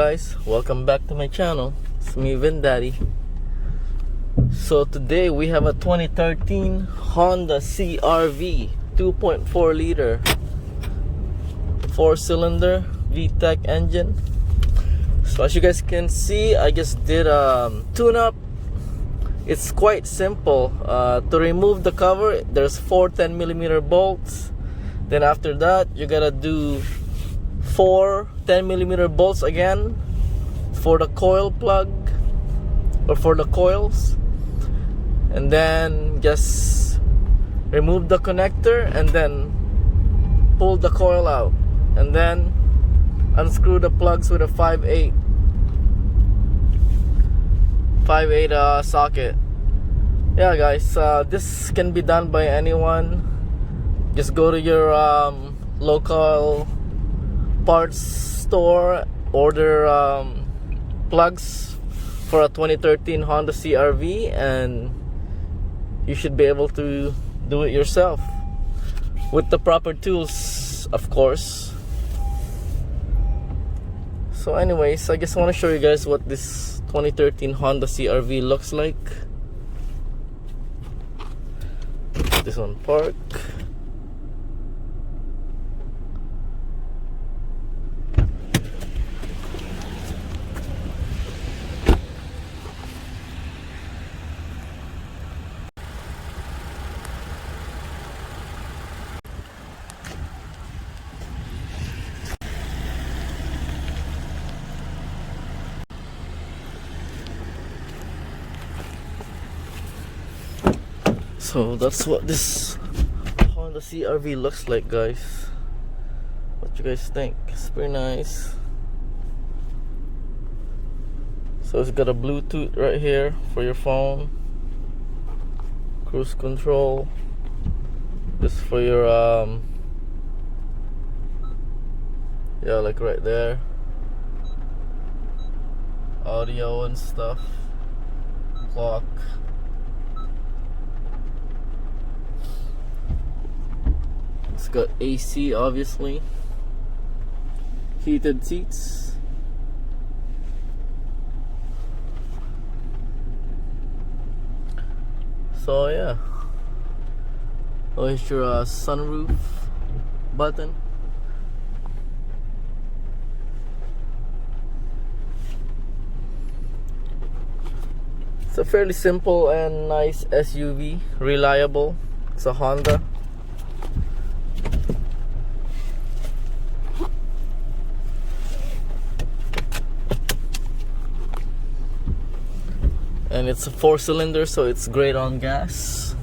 guys, welcome back to my channel. It's me, Vin Dadi. So today we have a 2013 Honda CR-V 2.4 liter 4-cylinder VTEC engine. So as you guys can see, I just did a tune-up. It's quite simple. To remove the cover, there's 4 10mm bolts. Then after that, you gotta do 4 10mm bolts again for the coil plug or for the coils, and then just remove the connector and then pull the coil out, and then unscrew the plugs with a 5/8 socket. Yeah guys, this can be done by anyone. Just go to your local parts store, order plugs for a 2013 Honda CR-V, and you should be able to do it yourself with the proper tools, of course. So anyways, I just want to show you guys what this 2013 Honda CR-V looks like. Put this on park. So that's what this Honda CR-V looks like, guys. What you guys think? It's pretty nice. So it's got a Bluetooth right here for your phone, cruise control. This for your yeah, like right there, audio and stuff, clock. It's got AC, obviously, heated seats. So yeah, oh, here's your sunroof button. It's a fairly simple and nice SUV, reliable. It's a Honda. And it's a 4-cylinder, so it's great on gas.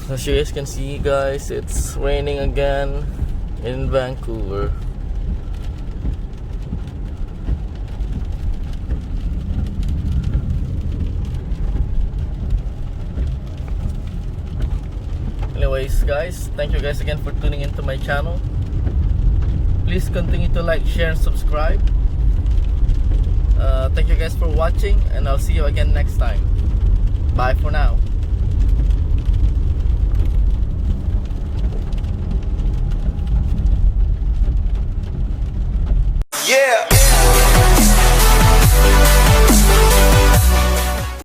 As you guys can see, guys, it's raining again in Vancouver. Anyways, guys, thank you guys again for tuning into my channel. Please continue to like, share, and subscribe. Thank you guys for watching, and I'll see you again next time. Bye for now. Yeah.